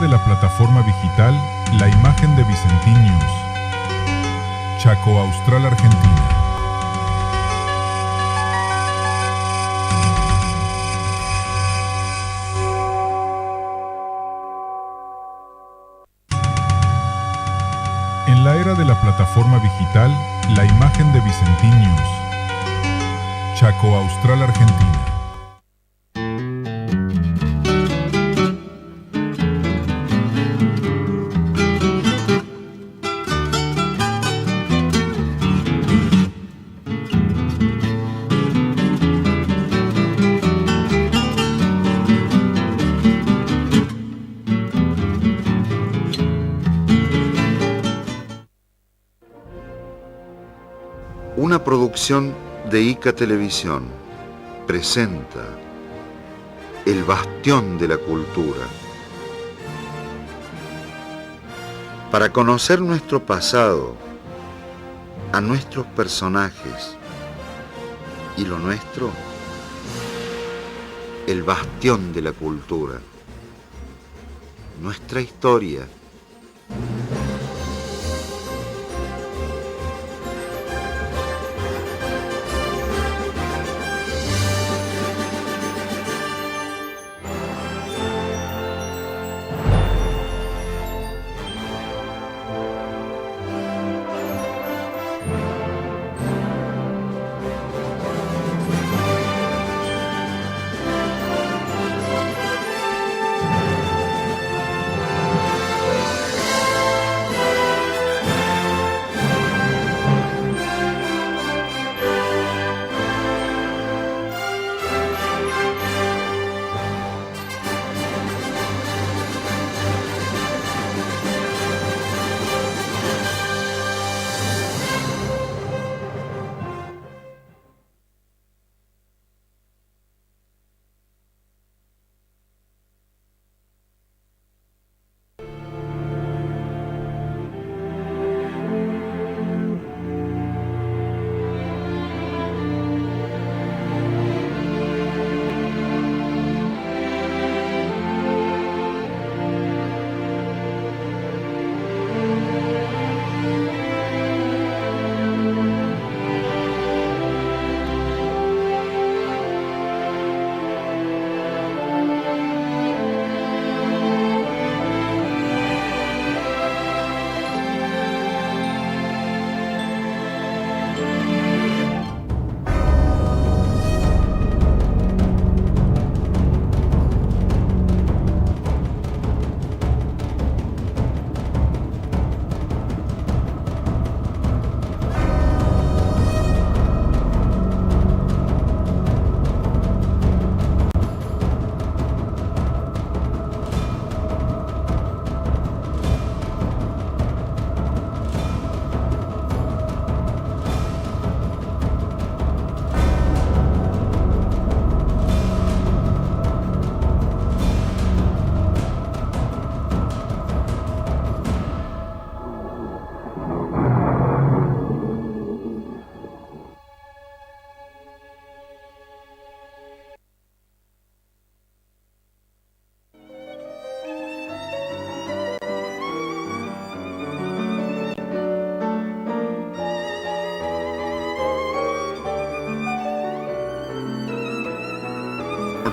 de la plataforma digital La Imagen de Vicentín News. Chaco Austral, Argentina. En la era de la plataforma digital La Imagen de Vicentín News. Chaco Austral, Argentina. Una producción de Ica Televisión presenta El Bastión de la Cultura. Para conocer nuestro pasado, a nuestros personajes y lo nuestro, El Bastión de la Cultura. Nuestra historia.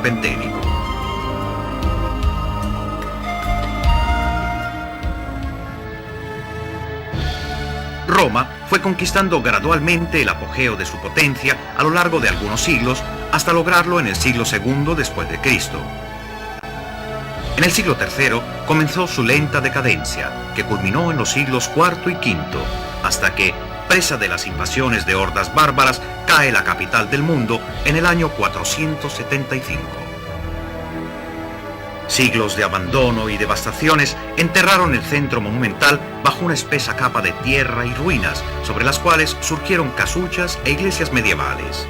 Pentélico. Roma fue conquistando gradualmente el apogeo de su potencia a lo largo de algunos siglos hasta lograrlo en el siglo II después de Cristo. En el siglo III comenzó su lenta decadencia, que culminó en los siglos IV y V, hasta que, presa de las invasiones de hordas bárbaras, cae la capital del mundo en el año 475. Siglos de abandono y devastaciones enterraron el centro monumental bajo una espesa capa de tierra y ruinas, sobre las cuales surgieron casuchas e iglesias medievales.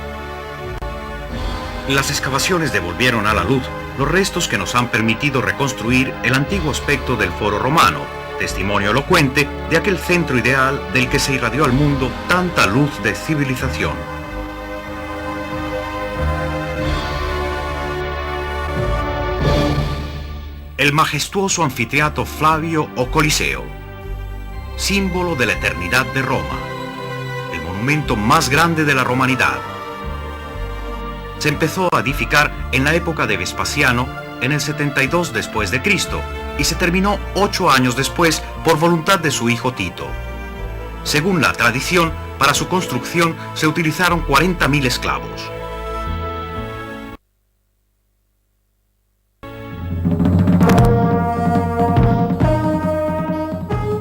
Las excavaciones devolvieron a la luz los restos que nos han permitido reconstruir el antiguo aspecto del Foro Romano, testimonio elocuente de aquel centro ideal del que se irradió al mundo tanta luz de civilización. el majestuoso anfiteatro Flavio o Coliseo, símbolo de la eternidad de Roma, el monumento más grande de la romanidad. Se empezó a edificar en la época de Vespasiano en el 72 después de Cristo y se terminó 8 años después por voluntad de su hijo Tito. Según la tradición, para su construcción se utilizaron 40.000 esclavos.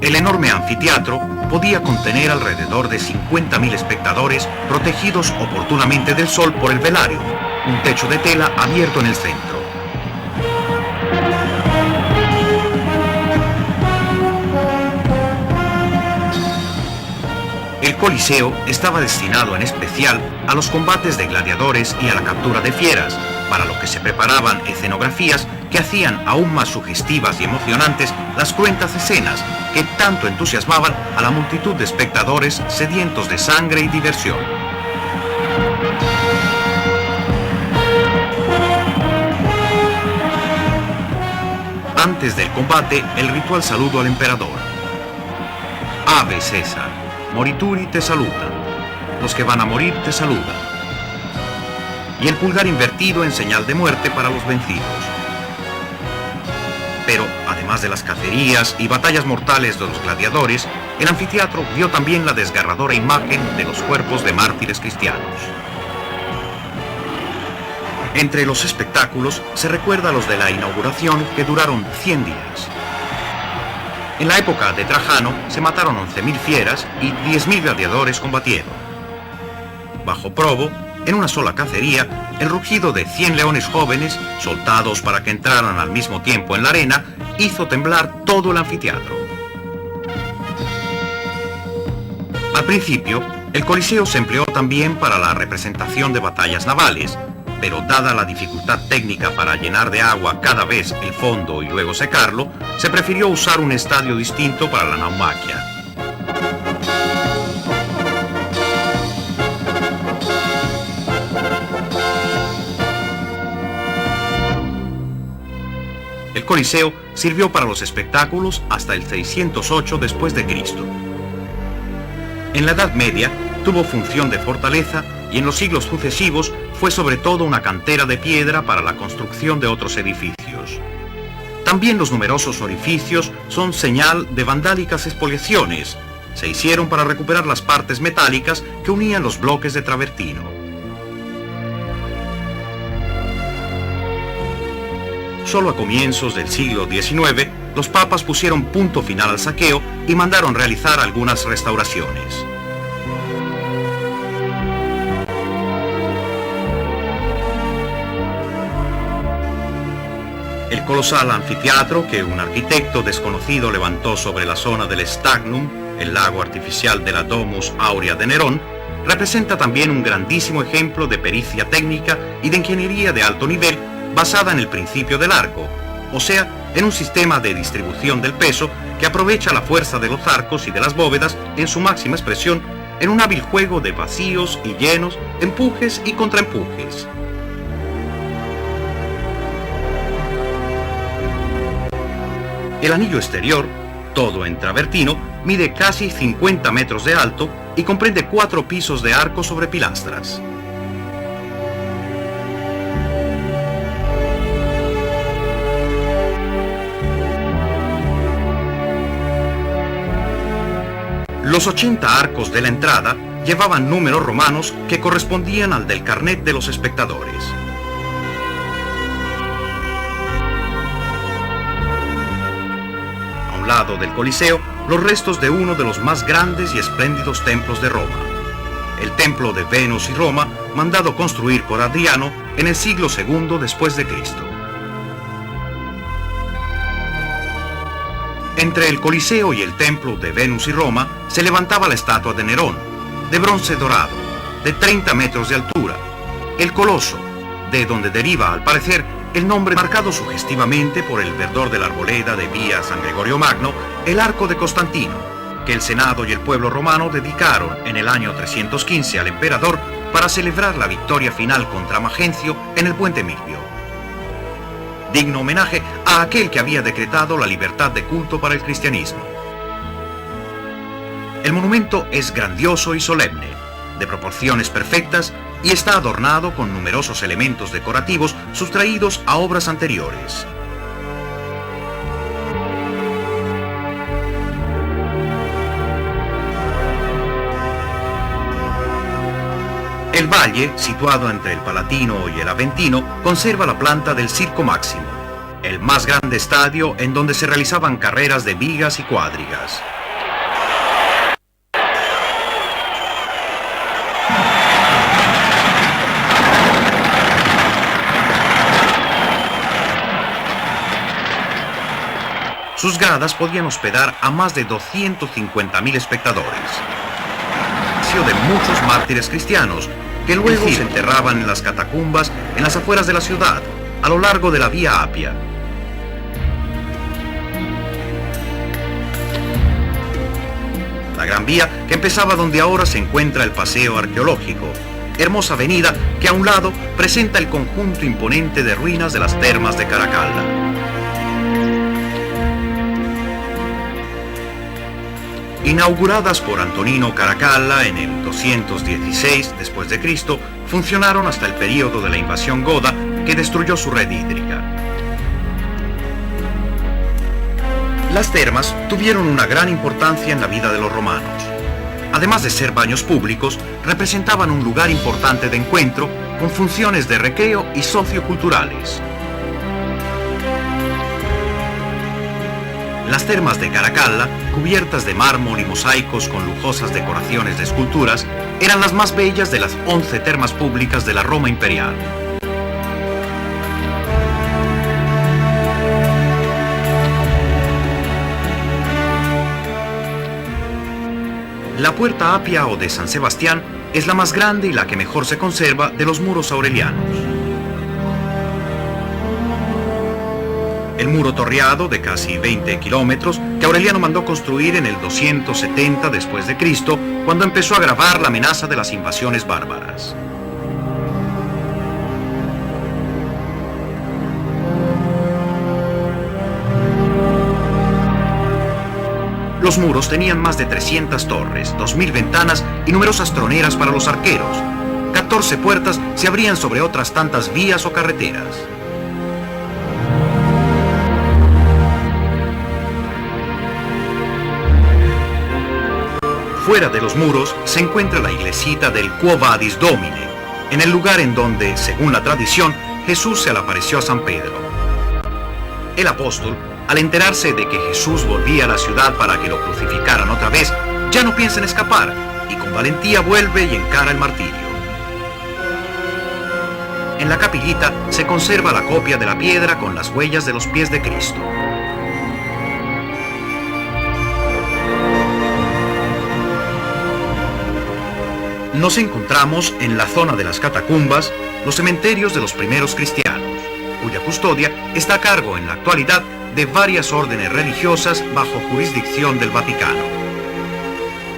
El enorme anfiteatro podía contener alrededor de 50.000 espectadores protegidos oportunamente del sol por el velario, un techo de tela abierto en el centro. El Coliseo estaba destinado en especial a los combates de gladiadores y a la captura de fieras, para lo que se preparaban escenografías que hacían aún más sugestivas y emocionantes las cruentas escenas que tanto entusiasmaban a la multitud de espectadores sedientos de sangre y diversión. Antes del combate, el ritual saludo al emperador. Ave César, morituri te saludan, los que van a morir te saludan. Y el pulgar invertido en señal de muerte para los vencidos. Pero, además de las cacerías y batallas mortales de los gladiadores, el anfiteatro vio también la desgarradora imagen de los cuerpos de mártires cristianos. Entre los espectáculos se recuerda los de la inauguración, que duraron 100 días. En la época de Trajano se mataron 11.000 fieras y 10.000 gladiadores combatieron. Bajo Probo, en una sola cacería, el rugido de 100 leones jóvenes, soltados para que entraran al mismo tiempo en la arena, hizo temblar todo el anfiteatro. Al principio, el Coliseo se empleó también para la representación de batallas navales, pero dada la dificultad técnica para llenar de agua cada vez el fondo y luego secarlo, se prefirió usar un estadio distinto para la naumaquia. El Coliseo sirvió para los espectáculos hasta el 608 después de Cristo. En la Edad Media tuvo función de fortaleza y en los siglos sucesivos fue sobre todo una cantera de piedra para la construcción de otros edificios. También los numerosos orificios son señal de vandálicas expoliaciones. Se hicieron para recuperar las partes metálicas que unían los bloques de travertino. Solo a comienzos del siglo XIX, los papas pusieron punto final al saqueo y mandaron realizar algunas restauraciones. El colosal anfiteatro que un arquitecto desconocido levantó sobre la zona del Stagnum, el lago artificial de la Domus Aurea de Nerón, representa también un grandísimo ejemplo de pericia técnica y de ingeniería de alto nivel basada en el principio del arco, o sea, en un sistema de distribución del peso que aprovecha la fuerza de los arcos y de las bóvedas en su máxima expresión en un hábil juego de vacíos y llenos, empujes y contraempujes. El anillo exterior, todo en travertino, mide casi 50 metros de alto y comprende 4 pisos de arco sobre pilastras. Los 80 arcos de la entrada llevaban números romanos que correspondían al del carnet de los espectadores. A un lado del Coliseo, los restos de uno de los más grandes y espléndidos templos de Roma, el templo de Venus y Roma, mandado construir por Adriano en el siglo II después de Cristo. Entre el Coliseo y el templo de Venus y Roma se levantaba la estatua de Nerón, de bronce dorado, de 30 metros de altura, el Coloso, de donde deriva, al parecer, el nombre marcado sugestivamente por el verdor de la arboleda de Vía San Gregorio Magno, el Arco de Constantino, que el Senado y el pueblo romano dedicaron en el año 315 al emperador para celebrar la victoria final contra Magencio en el Puente Milvio. digno homenaje a aquel que había decretado la libertad de culto para el cristianismo. El monumento es grandioso y solemne, de proporciones perfectas, y está adornado con numerosos elementos decorativos sustraídos a obras anteriores. El valle, situado entre el Palatino y el Aventino, conserva la planta del Circo Máximo, el más grande estadio en donde se realizaban carreras de vigas y cuadrigas. Sus gradas podían hospedar a más de 250.000 espectadores. De muchos mártires cristianos, que luego se enterraban en las catacumbas en las afueras de la ciudad, a lo largo de la Vía Apia. La Gran Vía, que empezaba donde ahora se encuentra el Paseo Arqueológico, hermosa avenida que a un lado presenta el conjunto imponente de ruinas de las termas de Caracalla. Inauguradas por Antonino Caracalla en el 216 después de Cristo, funcionaron hasta el período de la invasión goda, que destruyó su red hídrica. Las termas tuvieron una gran importancia en la vida de los romanos. Además de ser baños públicos, representaban un lugar importante de encuentro, con funciones de recreo y socioculturales. Las termas de Caracalla, cubiertas de mármol y mosaicos con lujosas decoraciones de esculturas, eran las más bellas de las 11 termas públicas de la Roma imperial. La Puerta Apia o de San Sebastián es la más grande y la que mejor se conserva de los muros aurelianos. El muro torreado de casi 20 kilómetros que Aureliano mandó construir en el 270 después de Cristo, cuando empezó a agravar la amenaza de las invasiones bárbaras. Los muros tenían más de 300 torres, 2.000 ventanas y numerosas troneras para los arqueros. 14 puertas se abrían sobre otras tantas vías o carreteras. Fuera de los muros se encuentra la iglesita del Quo Vadis Domine, en el lugar en donde, según la tradición, Jesús se le apareció a San Pedro. El apóstol, al enterarse de que Jesús volvía a la ciudad para que lo crucificaran otra vez, ya no piensa en escapar y con valentía vuelve y encara el martirio. En la capillita se conserva la copia de la piedra con las huellas de los pies de Cristo. Nos encontramos en la zona de las catacumbas, los cementerios de los primeros cristianos, cuya custodia está a cargo en la actualidad de varias órdenes religiosas bajo jurisdicción del Vaticano.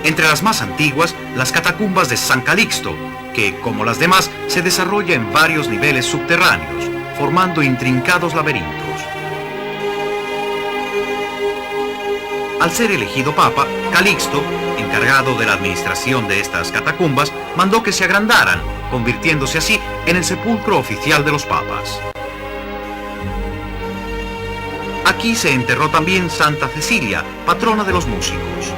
Entre las más antiguas, las catacumbas de San Calixto, que, como las demás, se desarrolla en varios niveles subterráneos, formando intrincados laberintos. Al ser elegido papa, Calixto, encargado de la administración de estas catacumbas, mandó que se agrandaran, convirtiéndose así en el sepulcro oficial de los papas. Aquí se enterró también Santa Cecilia, patrona de los músicos.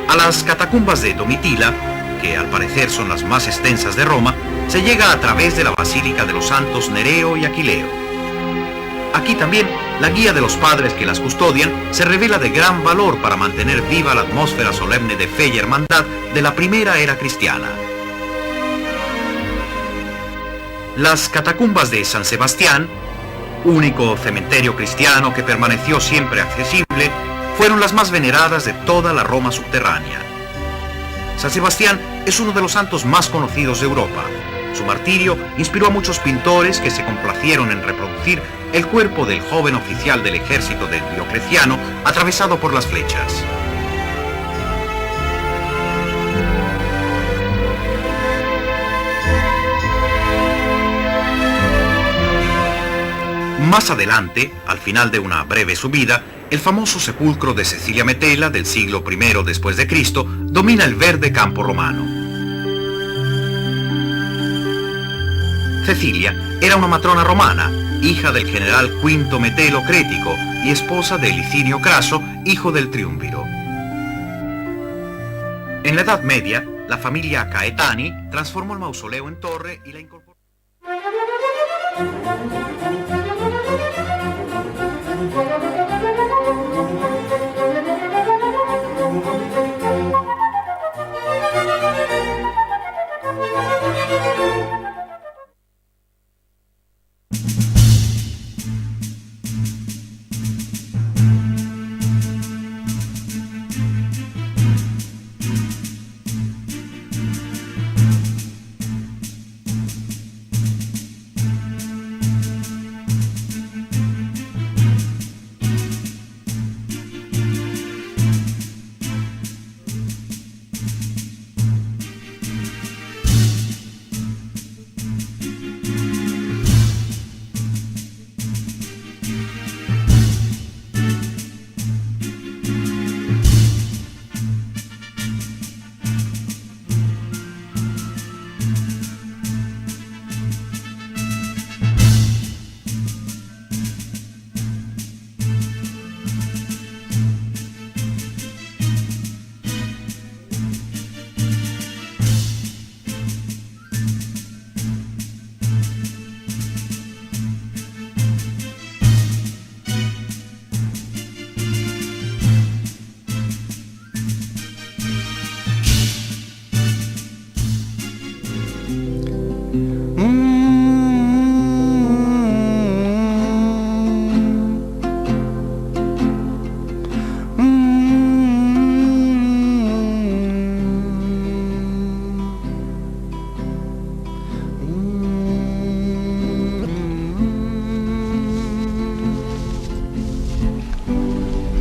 A las catacumbas de Domitila, que al parecer son las más extensas de Roma, se llega a través de la Basílica de los Santos Nereo y Aquileo. Aquí también, la guía de los padres que las custodian se revela de gran valor para mantener viva la atmósfera solemne de fe y hermandad de la primera era cristiana. Las catacumbas de San Sebastián, único cementerio cristiano que permaneció siempre accesible, fueron las más veneradas de toda la Roma subterránea. San Sebastián es uno de los santos más conocidos de Europa. Su martirio inspiró a muchos pintores que se complacieron en reproducir el cuerpo del joven oficial del ejército de Diocleciano atravesado por las flechas. Más adelante, al final de una breve subida, el famoso sepulcro de Cecilia Metela del siglo I después de Cristo domina el verde campo romano. Cecilia era una matrona romana, hija del general Quinto Metelo Crético y esposa de Licinio Craso, hijo del triunviro. En la Edad Media, la familia Caetani transformó el mausoleo en torre y la incorporó.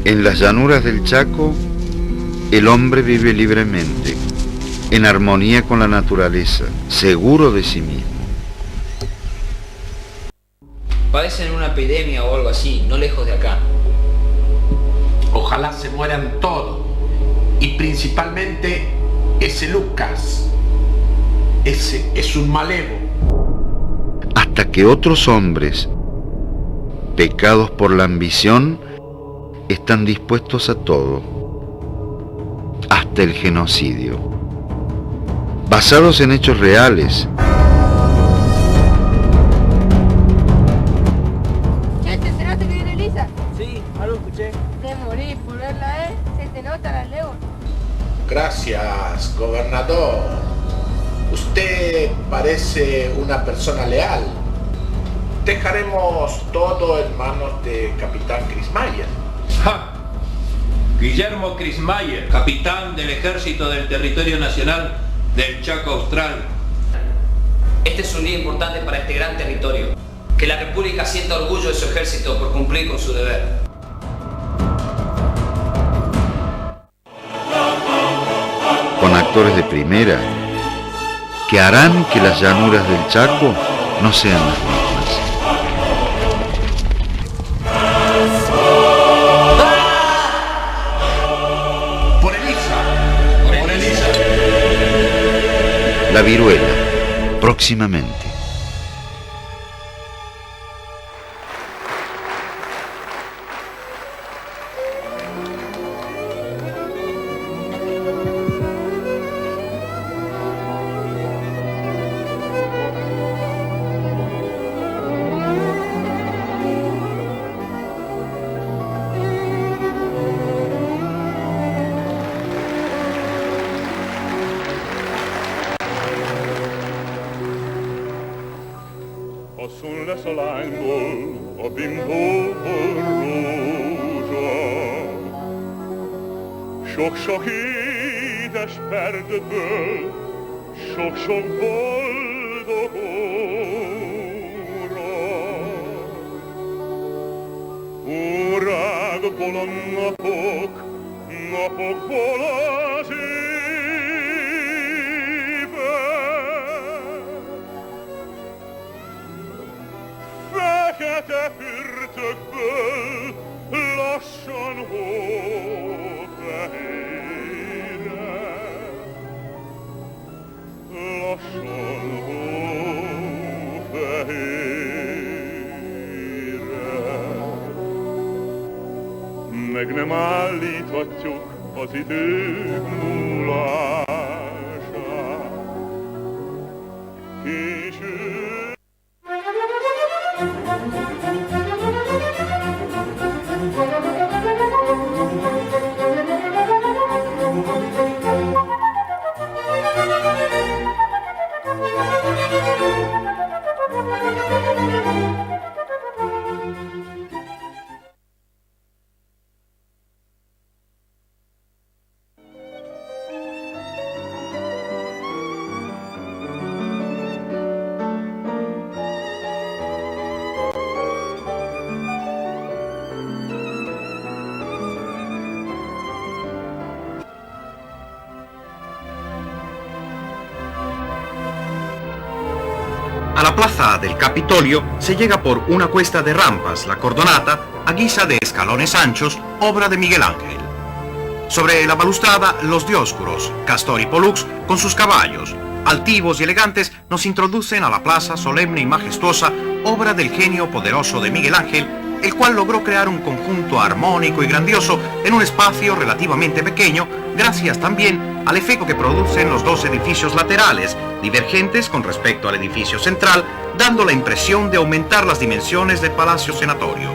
En las llanuras del Chaco, el hombre vive libremente, en armonía con la naturaleza, seguro de sí mismo. Padecen una epidemia o algo así, no lejos de acá. Ojalá se mueran todos, y principalmente ese Lucas. Ese es un malevo. Hasta que otros hombres, pecados por la ambición, están dispuestos a todo, hasta el genocidio, basados en hechos reales. ¿Te enteraste que viene Elisa? Sí, algo escuché. Te morís por verla, ¿eh? Se te nota la lengua. Gracias, gobernador. Usted parece una persona leal. Dejaremos todo en manos de Capitán Krismayer. ¡Ja! Guillermo Krismayer, capitán del Ejército del Territorio Nacional del Chaco Austral. Este es un día importante para este gran territorio. Que la República sienta orgullo de su ejército por cumplir con su deber. Con actores de primera, que harán que las llanuras del Chaco no sean las mismas. La viruela, próximamente. Sulle salangol o bimbo rózsa, sok-sok édes perdötből, sok-sok boldog óra. Órákból a napok, napokból az évek, te fürtökből lassan hófehére, lassan hófehére. Meg nem állíthatjuk az idők múlását. Később a la plaza del Capitolio se llega por una cuesta de rampas, la cordonata, a guisa de escalones anchos, obra de Miguel Ángel. Sobre la balustrada, los Dioscuros, Castor y Pollux, con sus caballos, altivos y elegantes, nos introducen a la plaza solemne y majestuosa, obra del genio poderoso de Miguel Ángel, el cual logró crear un conjunto armónico y grandioso en un espacio relativamente pequeño, gracias también al efecto que producen los dos edificios laterales, divergentes con respecto al edificio central, dando la impresión de aumentar las dimensiones del Palacio Senatorio.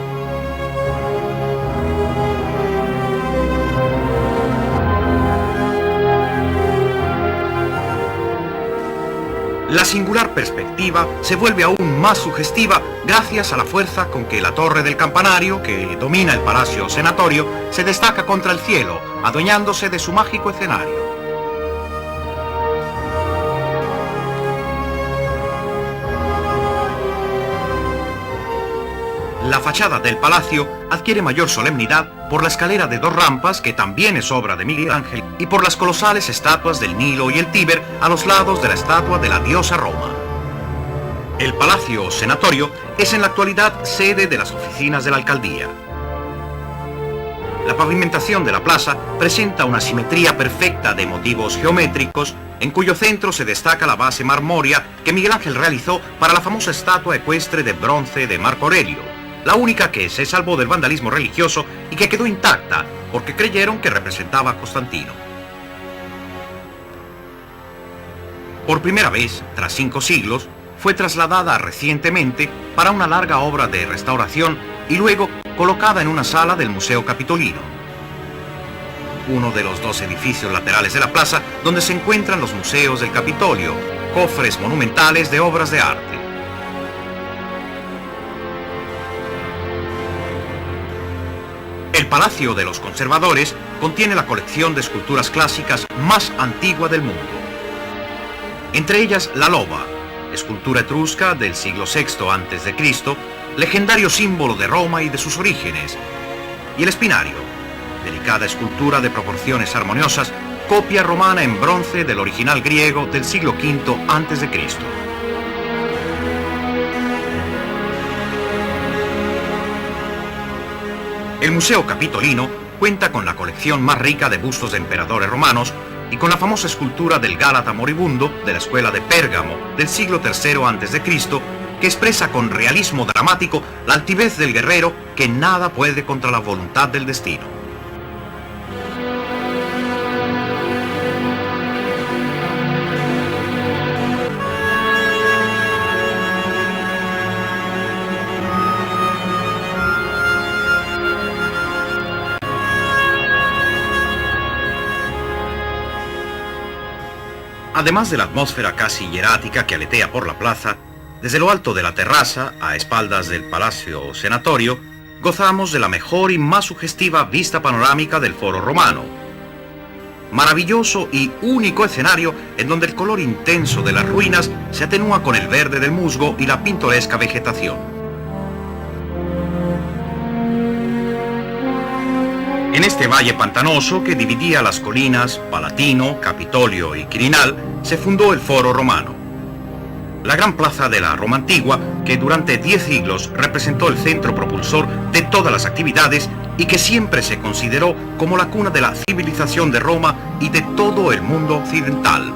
La singular perspectiva se vuelve aún más sugestiva gracias a la fuerza con que la torre del campanario, que domina el Palacio Senatorio, se destaca contra el cielo, adueñándose de su mágico escenario. La fachada del palacio adquiere mayor solemnidad por la escalera de dos rampas, que también es obra de Miguel Ángel, y por las colosales estatuas del Nilo y el Tíber a los lados de la estatua de la diosa Roma. El Palacio Senatorio es en la actualidad sede de las oficinas de la alcaldía. La pavimentación de la plaza presenta una simetría perfecta de motivos geométricos, en cuyo centro se destaca la base marmórea que Miguel Ángel realizó para la famosa estatua ecuestre de bronce de Marco Aurelio, la única que se salvó del vandalismo religioso y que quedó intacta porque creyeron que representaba a Constantino. Por primera vez, tras 5 siglos, fue trasladada recientemente para una larga obra de restauración y luego colocada en una sala del Museo Capitolino, uno de los 2 edificios laterales de la plaza donde se encuentran los museos del Capitolio, cofres monumentales de obras de arte. El Palacio de los Conservadores contiene la colección de esculturas clásicas más antigua del mundo. Entre ellas la loba, escultura etrusca del siglo VI a.C., legendario símbolo de Roma y de sus orígenes, y el espinario, delicada escultura de proporciones armoniosas, copia romana en bronce del original griego del siglo V a.C. El Museo Capitolino cuenta con la colección más rica de bustos de emperadores romanos y con la famosa escultura del Gálata moribundo de la escuela de Pérgamo del siglo III a.C., que expresa con realismo dramático la altivez del guerrero que nada puede contra la voluntad del destino. Además de la atmósfera casi hierática que aletea por la plaza, desde lo alto de la terraza, a espaldas del Palacio Senatorio, gozamos de la mejor y más sugestiva vista panorámica del Foro Romano. Maravilloso y único escenario en donde el color intenso de las ruinas se atenúa con el verde del musgo y la pintoresca vegetación. En este valle pantanoso que dividía las colinas Palatino, Capitolio y Quirinal, se fundó el Foro Romano. La gran plaza de la Roma antigua, que durante 10 siglos representó el centro propulsor de todas las actividades y que siempre se consideró como la cuna de la civilización de Roma y de todo el mundo occidental.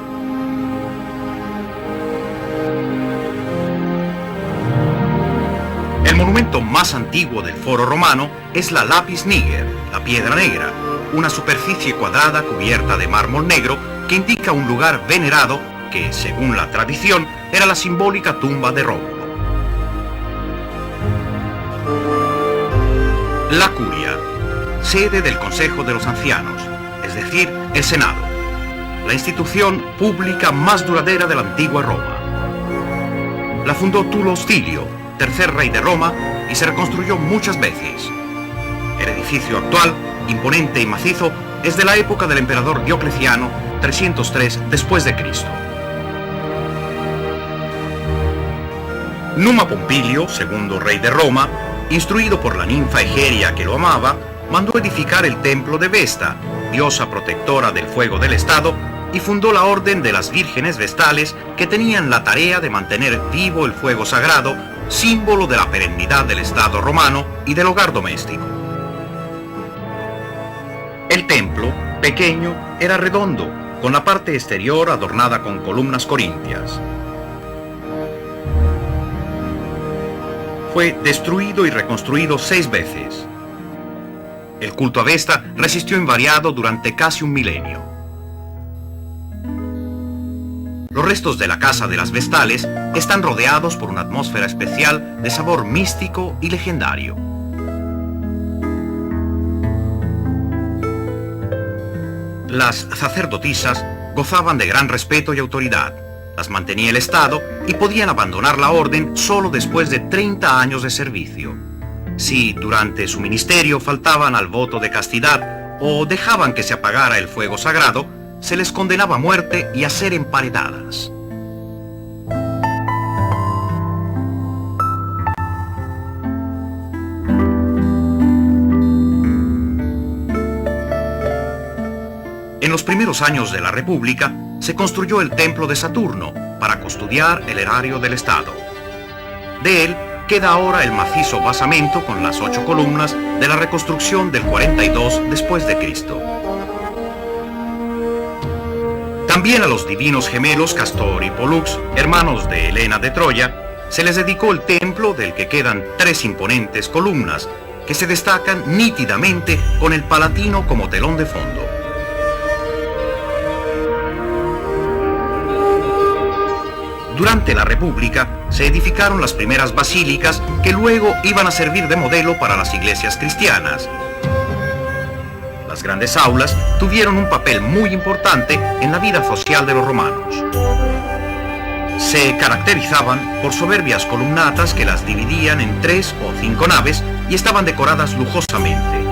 El monumento más antiguo del foro romano es la Lapis Niger, la piedra negra, una superficie cuadrada cubierta de mármol negro que indica un lugar venerado que, según la tradición, era la simbólica tumba de Rómulo. La Curia, sede del Consejo de los Ancianos, es decir, el Senado, la institución pública más duradera de la antigua Roma. La fundó Tulo Hostilio, tercer rey de Roma, y se reconstruyó muchas veces. El edificio actual, imponente y macizo, es de la época del emperador Diocleciano, 303 después de Cristo. Numa Pompilio, segundo rey de Roma, instruido por la ninfa Egeria que lo amaba, mandó edificar el templo de Vesta, diosa protectora del fuego del Estado, y fundó la Orden de las Vírgenes Vestales, que tenían la tarea de mantener vivo el fuego sagrado, símbolo de la perennidad del Estado romano y del hogar doméstico. El templo, pequeño, era redondo, con la parte exterior adornada con columnas corintias. Fue destruido y reconstruido 6 veces. El culto a Vesta resistió invariado durante casi un milenio. Los restos de la Casa de las Vestales están rodeados por una atmósfera especial de sabor místico y legendario. Las sacerdotisas gozaban de gran respeto y autoridad. Las mantenía el Estado y podían abandonar la orden solo después de 30 años de servicio. Si durante su ministerio faltaban al voto de castidad o dejaban que se apagara el fuego sagrado, se les condenaba a muerte y a ser emparedadas. En los primeros años de la República se construyó el Templo de Saturno para custodiar el erario del Estado. De él queda ahora el macizo basamento con las 8 columnas de la reconstrucción del 42 después de Cristo. También a los divinos gemelos Castor y Pollux, hermanos de Helena de Troya, se les dedicó el templo del que quedan 3 imponentes columnas que se destacan nítidamente con el Palatino como telón de fondo. Durante la República se edificaron las primeras basílicas que luego iban a servir de modelo para las iglesias cristianas. Las grandes aulas tuvieron un papel muy importante en la vida social de los romanos. Se caracterizaban por soberbias columnatas que las dividían en 3 o 5 naves y estaban decoradas lujosamente.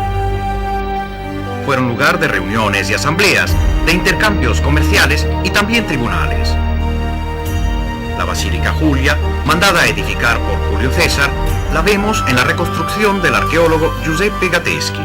Fueron lugar de reuniones y asambleas, de intercambios comerciales y también tribunales. La Basílica Julia, mandada a edificar por Julio César, la vemos en la reconstrucción del arqueólogo Giuseppe Gateschi.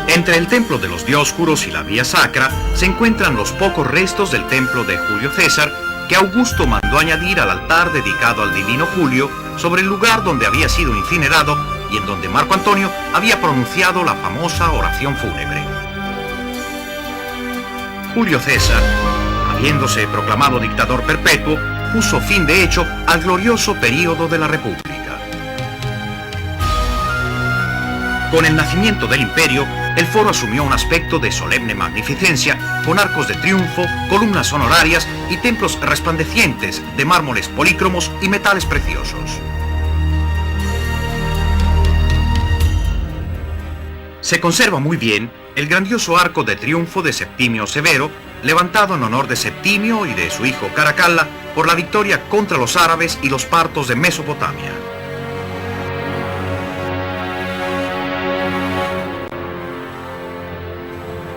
Entre el templo de los Dioscuros y la Vía Sacra se encuentran los pocos restos del templo de Julio César que Augusto mandó añadir al altar dedicado al divino Julio sobre el lugar donde había sido incinerado y en donde Marco Antonio había pronunciado la famosa oración fúnebre. Julio César, habiéndose proclamado dictador perpetuo, puso fin de hecho al glorioso período de la República. Con el nacimiento del imperio, el foro asumió un aspecto de solemne magnificencia, con arcos de triunfo, columnas honorarias y templos resplandecientes de mármoles polícromos y metales preciosos. Se conserva muy bien el grandioso arco de triunfo de Septimio Severo, levantado en honor de Septimio y de su hijo Caracalla por la victoria contra los árabes y los partos de Mesopotamia.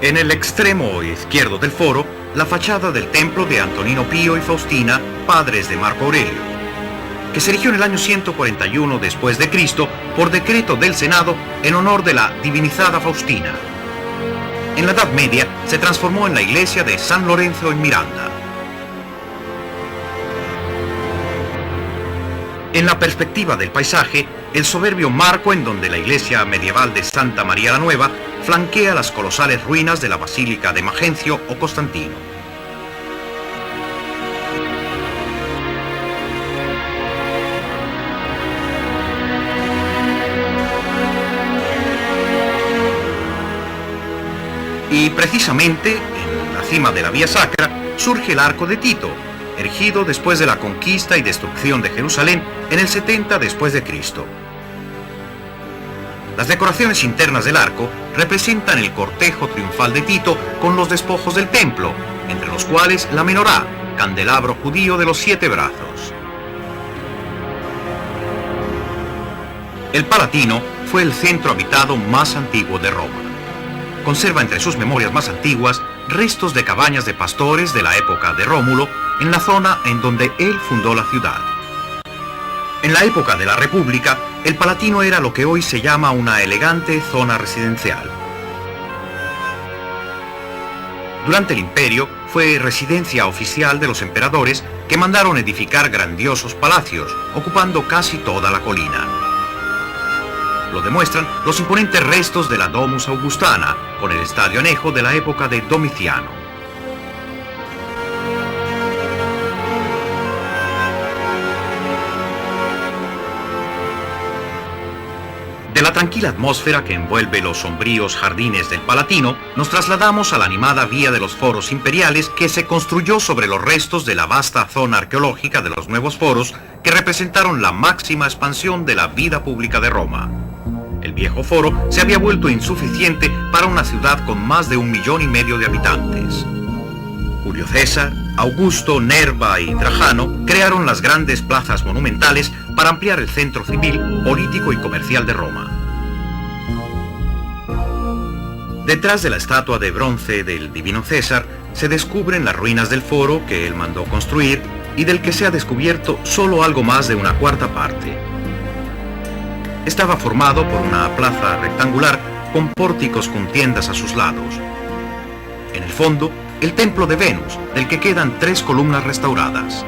En el extremo izquierdo del foro, la fachada del templo de Antonino Pío y Faustina, padres de Marco Aurelio. que se erigió en el año 141 después de Cristo por decreto del Senado en honor de la divinizada Faustina. En la Edad Media se transformó en la iglesia de San Lorenzo en Miranda. En la perspectiva del paisaje, el soberbio marco en donde la iglesia medieval de Santa María la Nueva flanquea las colosales ruinas de la Basílica de Magencio o Constantino. Y precisamente en la cima de la Vía Sacra surge el Arco de Tito, erigido después de la conquista y destrucción de Jerusalén en el 70 después de Cristo. Las decoraciones internas del arco representan el cortejo triunfal de Tito con los despojos del templo, entre los cuales la menorá, candelabro judío de los 7 brazos. El Palatino fue el centro habitado más antiguo de Roma. Conserva entre sus memorias más antiguas restos de cabañas de pastores de la época de Rómulo en la zona en donde él fundó la ciudad. En la época de la República, el Palatino era lo que hoy se llama una elegante zona residencial. Durante el Imperio fue residencia oficial de los emperadores que mandaron edificar grandiosos palacios, ocupando casi toda la colina. Lo demuestran los imponentes restos de la Domus Augustana, con el estadio anejo de la época de Domiciano. De la tranquila atmósfera que envuelve los sombríos jardines del Palatino, nos trasladamos a la animada vía de los foros imperiales que se construyó sobre los restos de la vasta zona arqueológica de los nuevos foros que representaron la máxima expansión de la vida pública de Roma. El viejo foro se había vuelto insuficiente para una ciudad con más de 1,5 millones de habitantes. Julio César, Augusto, Nerva y Trajano crearon las grandes plazas monumentales para ampliar el centro civil, político y comercial de Roma. Detrás de la estatua de bronce del divino César se descubren las ruinas del foro que él mandó construir y del que se ha descubierto solo algo más de una cuarta parte. Estaba formado por una plaza rectangular con pórticos con tiendas a sus lados. En el fondo, el templo de Venus, del que quedan 3 columnas restauradas.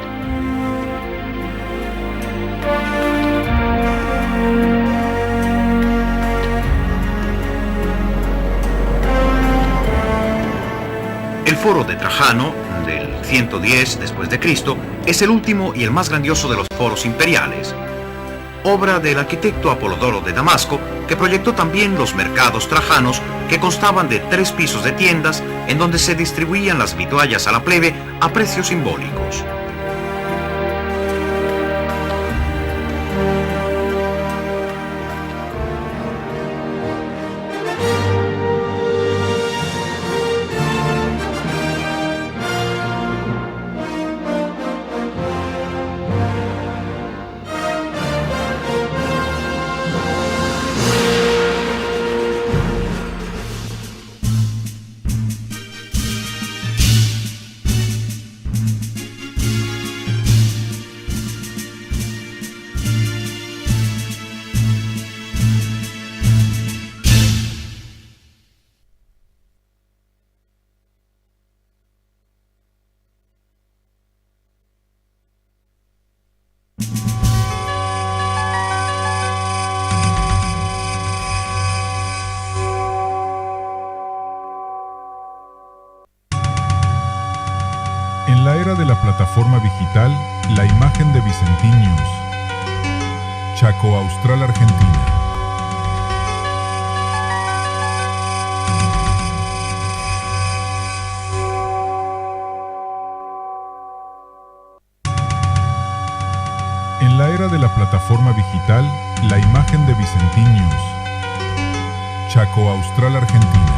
El foro de Trajano, del 110 después de Cristo, es el último y el más grandioso de los foros imperiales, obra del arquitecto Apolodoro de Damasco, que proyectó también los mercados trajanos, que constaban de 3 pisos de tiendas en donde se distribuían las vituallas a la plebe a precios simbólicos. En la era de la plataforma digital, la imagen de Vicentinius, Chaco Austral, Argentina. En la era de la plataforma digital, la imagen de Vicentinius, Chaco Austral, Argentina.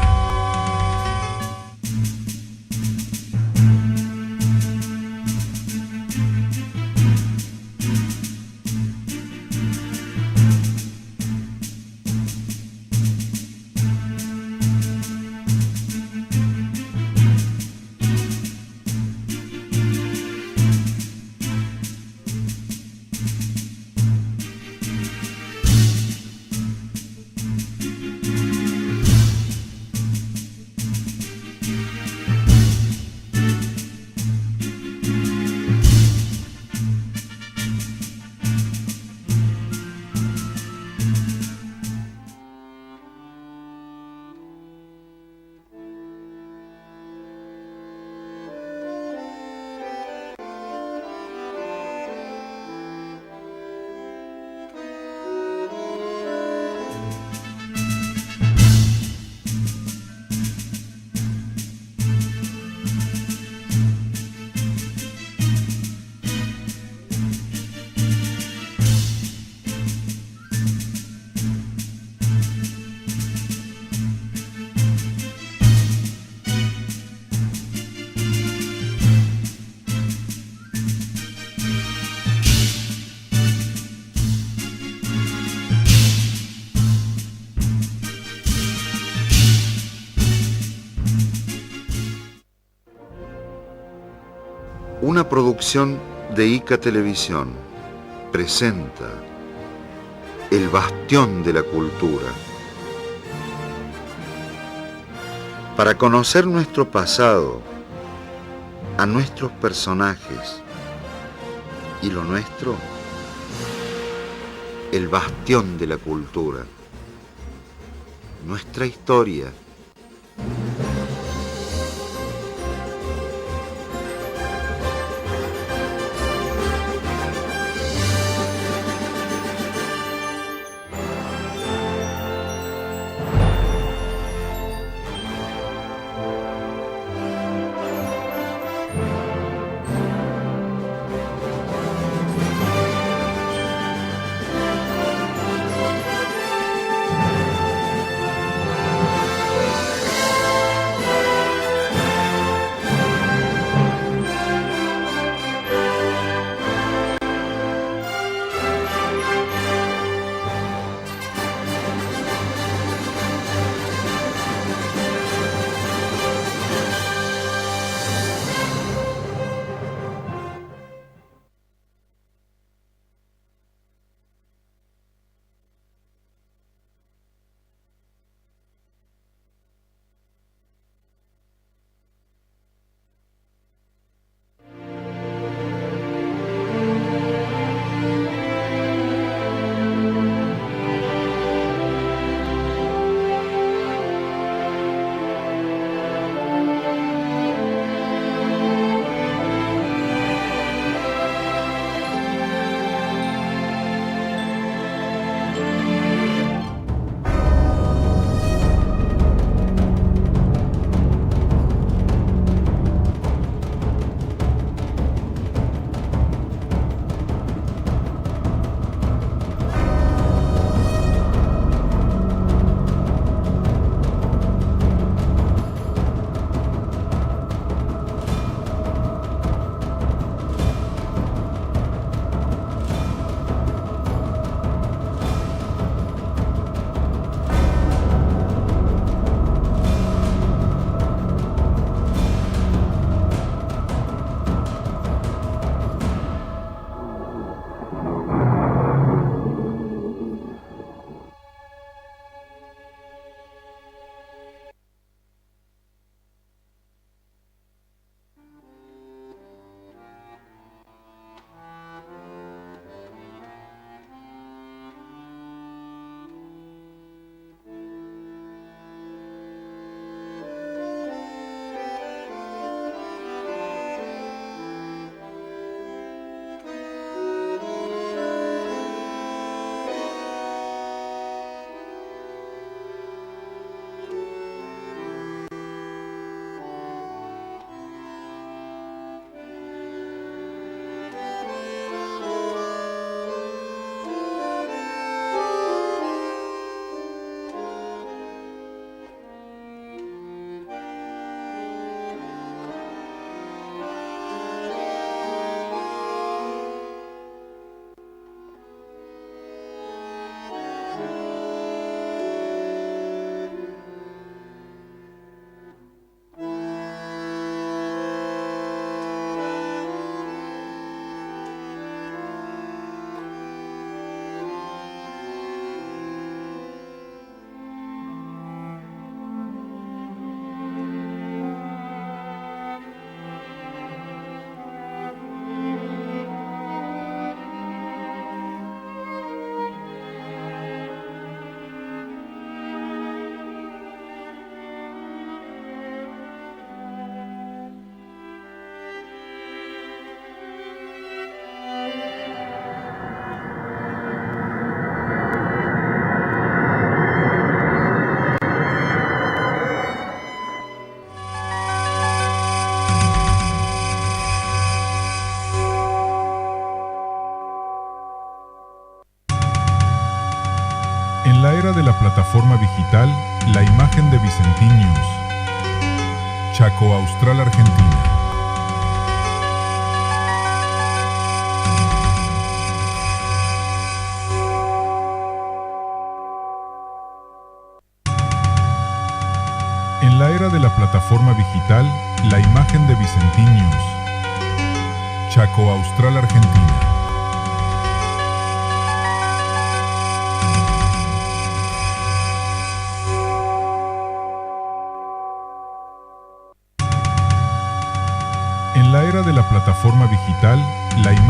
Una producción de ICA Televisión presenta El Bastión de la Cultura. Para conocer nuestro pasado, a nuestros personajes y lo nuestro, el bastión de la cultura, nuestra historia. En la era de la plataforma digital, la imagen de Vicentinius, Chaco Austral, Argentina. En la era de la plataforma digital, la imagen de Vicentinius, Chaco Austral, Argentina. En la era de la plataforma digital, la imagen